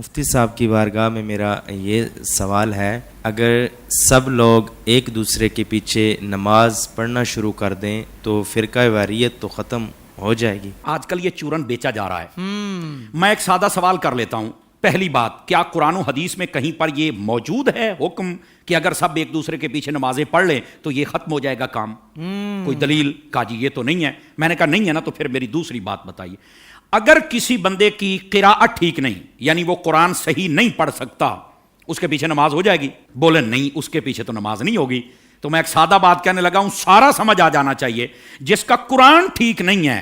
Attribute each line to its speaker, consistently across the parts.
Speaker 1: مفتی صاحب کی بارگاہ میں میرا یہ سوال ہے، اگر سب لوگ ایک دوسرے کے پیچھے نماز پڑھنا شروع کر دیں تو فرقہ واریت تو ختم ہو جائے گی؟
Speaker 2: آج کل یہ چورن بیچا جا رہا ہے۔ میں ایک سادہ سوال کر لیتا ہوں۔ پہلی بات، کیا قرآن و حدیث میں کہیں پر یہ موجود ہے حکم کہ اگر سب ایک دوسرے کے پیچھے نمازیں پڑھ لیں تو یہ ختم ہو جائے گا کام؟ کوئی دلیل؟ کہا جی یہ تو نہیں ہے۔ میں نے کہا نہیں ہے نا، تو پھر میری دوسری بات بتائیے۔ اگر کسی بندے کی قراءت ٹھیک نہیں، یعنی وہ قرآن صحیح نہیں پڑھ سکتا، اس کے پیچھے نماز ہو جائے گی؟ بولے نہیں، اس کے پیچھے تو نماز نہیں ہوگی۔ تو میں ایک سادہ بات کہنے لگا ہوں، سارا سمجھ آ جانا چاہیے۔ جس کا قرآن ٹھیک نہیں ہے،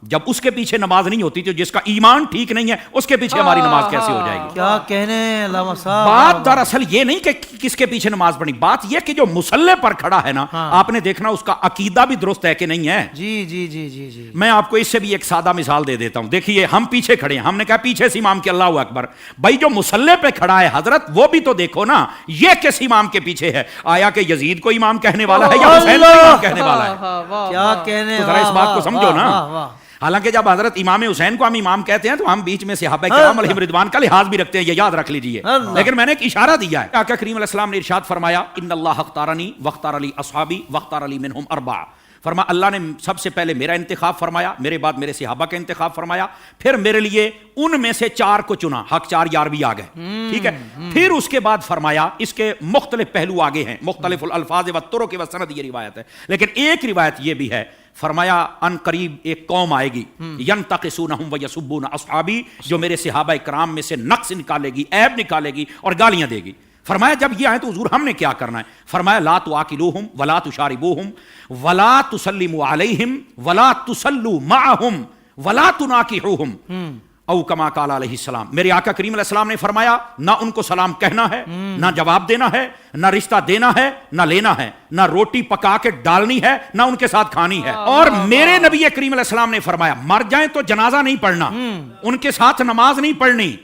Speaker 2: جب اس کے پیچھے نماز نہیں ہوتی، تو جس کا ایمان ٹھیک نہیں ہے اس کے پیچھے ہماری نماز کیسے ہو جائے گی؟
Speaker 3: کیا کہنے علامہ صاحب۔
Speaker 2: بات دراصل یہ نہیں کہ کس کے پیچھے نماز پڑھنی، بات یہ کہ جو مصلی پر کھڑا ہے نا، آپ نے دیکھنا اس کا عقیدہ بھی درست ہے کہ نہیں ہے۔
Speaker 3: جی جی جی جی جی
Speaker 2: میں آپ کو اس سے بھی ایک سادہ مثال دے دیتا ہوں۔ دیکھیے، ہم پیچھے کھڑے ہیں، ہم نے کہا پیچھے سے امام کے اللہ اکبر، بھائی جو مصلی پہ کھڑا ہے حضرت، وہ بھی تو دیکھو نا، یہ کس امام کے پیچھے ہے؟ آیا کہ یزید کو امام کہنے والا ہے یا حسین کو امام کہنے والا ہے؟
Speaker 3: کیا کہنے،
Speaker 2: تو ذرا اس بات کو سمجھو نا۔ حالانکہ جب حضرت امام حسین کو ہم امام کہتے ہیں تو ہم بیچ میں صحابہ کرام علیہم رضوان کا لحاظ بھی رکھتے ہیں، یہ یاد رکھ لیجئے۔ لیکن میں نے ایک اشارہ دیا ہے۔ آقا کریم علیہ السلام نے ارشاد فرمایا، ان اللہ اختارنی واختار علی اصحابی واختار علی منہم اربعہ۔ فرما اللہ نے سب سے پہلے میرا انتخاب فرمایا، میرے بعد میرے صحابہ کا انتخاب فرمایا، پھر میرے لیے ان میں سے 4 کو چنا، حق 4 یار بھی آ گئے، ٹھیک ہے۔ پھر اس کے بعد فرمایا، اس کے مختلف پہلو آگے ہیں، مختلف الالفاظ والطرق والسند، یہ روایت ہے، لیکن ایک روایت یہ بھی ہے، فرمایا ان قریب ایک قوم آئے گی، ینتقصونہم ویسبون اصحابی، جو میرے صحابہ کرام میں سے نقص نکالے گی، عیب نکالے گی اور گالیاں دے گی۔ فرمایا جب یہ آئے تو حضور ہم نے کیا کرنا ہے؟ فرمایا لا تواکلوہم ولا تشاربوہم ولا تسلموا علیہم ولا تسلوا معہم ولا تناکحوہم، او کما قال علیہ السلام۔ میرے آقا کریم علیہ السلام نے فرمایا، نہ ان کو سلام کہنا ہے، نہ جواب دینا ہے، نہ رشتہ دینا ہے، نہ لینا ہے، نہ روٹی پکا کے ڈالنی ہے، نہ ان کے ساتھ کھانی ہے۔ اور میرے نبی کریم علیہ السلام نے فرمایا، مر جائیں تو جنازہ نہیں پڑھنا، ان کے ساتھ نماز نہیں پڑھنی،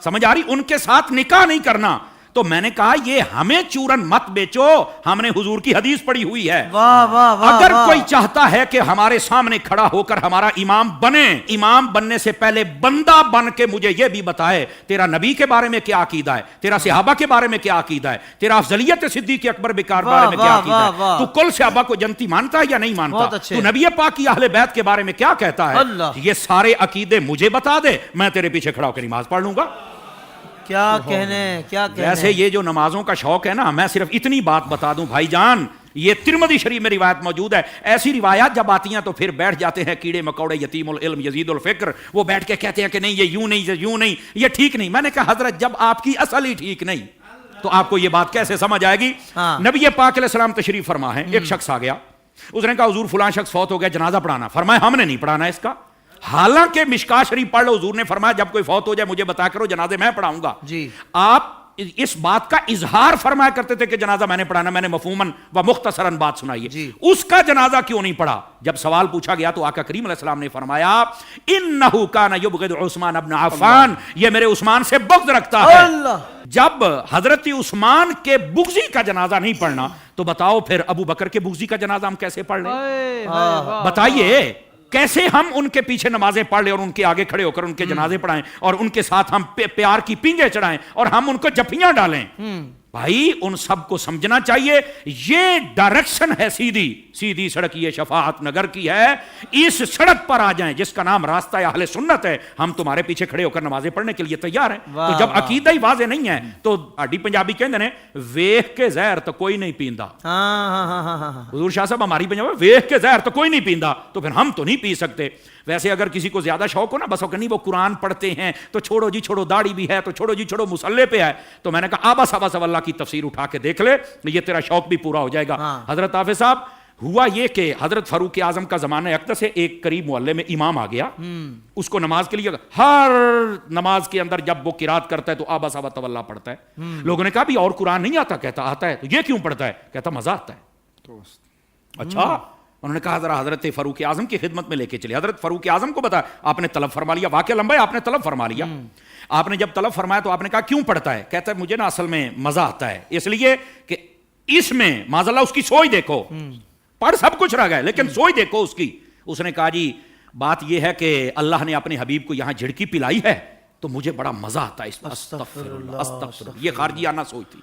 Speaker 2: سمجھ آ رہی؟ ان کے ساتھ نکاح نہیں کرنا۔ تو میں نے کہا یہ ہمیں چورن مت بیچو، ہم نے حضور کی حدیث پڑھی ہوئی ہے۔ اگر کوئی چاہتا ہے کہ ہمارے سامنے کھڑا ہو کر ہمارا امام بنے، امام بننے سے پہلے بندہ بن کے مجھے یہ بھی بتائے تیرا نبی کے بارے میں کیا عقیدہ ہے، تیرا صحابہ کے بارے میں کیا عقیدہ ہے، تیرا افضلیت صدیق اکبر بکار بارے میں کیا عقیدہ ہے، تو کل صحابہ کو جنتی مانتا ہے یا نہیں مانتا، تو نبی پاک کی اہل بیت کے بارے میں کیا کہتا ہے، یہ سارے عقیدے مجھے بتا دے، میں تیرے پیچھے کھڑا ہو کے نماز پڑھ لوں گا۔
Speaker 3: کیا کہنے، کیا کہنے۔
Speaker 2: ویسے یہ جو نمازوں کا شوق ہے نا، میں صرف اتنی بات بتا دوں بھائی جان، یہ ترمذی شریف میں روایت موجود ہے، ایسی روایات جب آتی ہیں تو پھر بیٹھ جاتے ہیں کیڑے مکوڑے، یتیم العلم یزید الفکر، وہ بیٹھ کے کہتے ہیں کہ نہیں یہ یوں نہیں، یہ یوں نہیں، یہ ٹھیک نہیں۔ میں نے کہا حضرت جب آپ کی اصل ہی ٹھیک نہیں تو آپ کو یہ بات کیسے سمجھ آئے گی؟ نبی پاک علیہ السلام تشریف فرما ہے، ایک شخص آ گیا، اس نے کہا حضور فلاں شخص فوت ہو گیا، جنازہ پڑھانا۔ فرمایا ہم نے نہیں پڑھانا اس کا، حالانکہ مشکات شریف پڑھ لو، حضور نے فرمایا جب کوئی فوت ہو جائے مجھے بتا کرو، جنازے میں پڑھاؤں گا۔
Speaker 3: جی
Speaker 2: آپ اس بات کا اظہار فرمایا کرتے تھے کہ جنازہ میں نے پڑھانا، میں نے مفہوماً و مختصراً بات سنائی ہے، اس کا جنازہ کیوں نہیں پڑھا؟ جب سوال پوچھا گیا تو آقا کریم علیہ السلام نے فرمایا، انہ کان یبغض عثمان ابن عفان، یہ میرے عثمان سے بغض رکھتا ہے۔ جب حضرت عثمان کے بغضی کا جنازہ نہیں پڑھنا تو بتاؤ پھر ابو بکر کے بغضی کا جنازہ ہم کیسے پڑھ لیں؟ بتائیے کیسے ہم ان کے پیچھے نمازیں پڑھ لیں اور ان کے آگے کھڑے ہو کر ان کے جنازے پڑھائیں اور ان کے ساتھ ہم پیار کی پینگیں چڑھائیں اور ہم ان کو جفیاں ڈالیں؟ بھائی ان سب کو سمجھنا چاہیے، یہ ڈائریکشن ہے سیدھی سیدھی سڑک، یہ شفاعت نگر کی ہے، اس سڑک پر آ جائیں جس کا نام راستہ اہل سنت ہے، ہم تمہارے پیچھے کھڑے ہو کر نمازیں پڑھنے کے لیے تیار ہیں۔ تو جب عقیدہ ہی واضح نہیں ہے تو آڈی پنجابی کہندے نے ویکھ کے زہر تو کوئی نہیں پیندا۔ حضور شاہ صاحب ہماری پنجابی ویکھ کے زہر تو کوئی نہیں پیندا، تو پھر ہم تو نہیں پی سکتے۔ ویسے اگر کسی کو زیادہ شوق ہو نا، بس نہیں وہ قرآن پڑھتے ہیں تو چھوڑو جی چھوڑو، داڑھی بھی ہے تو چھوڑو جی چھوڑو، مصلی پہ ہے، تو میں نے کہا آبا صاحب اللہ کی تفسیر اٹھا کے دیکھ لے، یہ تیرا شوق بھی پورا ہو جائے گا۔ حضرت حافظ صاحب ہوا یہ کہ حضرت فاروق اعظم کا زمانہ اقدس سے ایک قریب محلے میں امام آ گیا، اس کو نماز کے لیے ہر نماز کے اندر جب وہ قرات کرتا ہے تو آبا صاحب تولا پڑھتا ہے۔ لوگوں نے کہا بھی اور قرآن نہیں آتا؟ کہتا آتا ہے۔ تو یہ کیوں پڑھتا ہے؟ کہتا مزہ آتا ہے۔ اچھا، انہوں نے کہا ذرا حضرت فاروق اعظم کی خدمت میں لے کے چلے۔ حضرت فاروق اعظم کو بتا، آپ نے طلب فرما لیا، واقعہ لمبا ہے، آپ نے طلب فرما لیا۔ آپ نے جب طلب فرمایا تو آپ نے کہا کیوں پڑھتا ہے؟ کہتا ہے مجھے نا اصل میں مزہ آتا ہے، اس لیے کہ اس میں معاذ اللہ اس کی سوچ دیکھو، پڑھ سب کچھ رہ گئے لیکن سوچ دیکھو اس کی۔ اس نے کہا جی بات یہ ہے کہ اللہ نے اپنے حبیب کو یہاں جھڑکی پلائی ہے تو مجھے بڑا مزہ آتا ہے اس میں استغفر اللہ استغفر اللہ. یہ خارجیانہ سوچ تھی.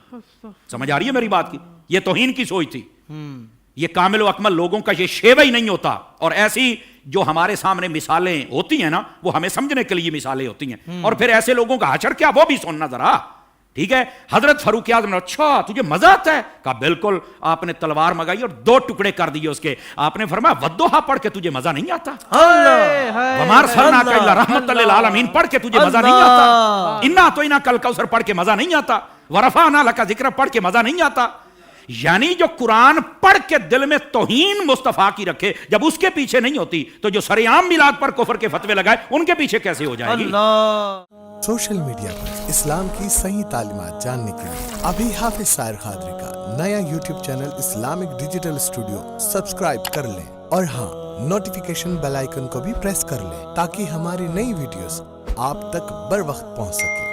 Speaker 2: سمجھ آ رہی ہے میری بات کی؟ یہ توہین کی سوچ تھی. یہ کامل و اکمل لوگوں کا یہ شیوہ ہی نہیں ہوتا. اور ایسی جو ہمارے سامنے مثالیں ہوتی ہیں نا وہ ہمیں سمجھنے کے لیے مثالیں ہوتی ہیں. اور پھر ایسے لوگوں کا حشر کیا وہ بھی سننا ذرا. ٹھیک ہے, حضرت فاروق اعظم نے اچھا تجھے مزہ آتا ہے؟ کہا بالکل. آپ نے تلوار منگائی اور 2 ٹکڑے کر دیے اس کے. آپ نے فرمایا والضحیٰ پڑھ کے تجھے مزہ نہیں آتا؟ وما ارسلناک الا رحمۃ للعالمین پڑھ کے تجھے مزہ نہیں آتا؟ انا اعطیناک الکوثر پڑھ کے مزہ نہیں آتا؟ ورفعنا لک ذکرک پڑھ کے مزہ نہیں آتا؟ یعنی جو قرآن پڑھ کے دل میں توہین مصطفیٰ کی رکھے جب اس کے پیچھے نہیں ہوتی تو جو سر عام میلاد پر کفر کے فتوے لگائے ان کے پیچھے کیسے ہو جائے گی؟
Speaker 4: سوشل میڈیا پر اسلام کی صحیح تعلیمات جاننے کے لیے ابھی حافظ سائر قادری کا نیا YouTube channel Islamic digital studio subscribe کر لیں, اور ہاں نوٹیفیکیشن بیل آئیکن کو بھی پریس کر لیں تاکہ ہماری نئی ویڈیوز آپ تک بر وقت پہنچ سکے.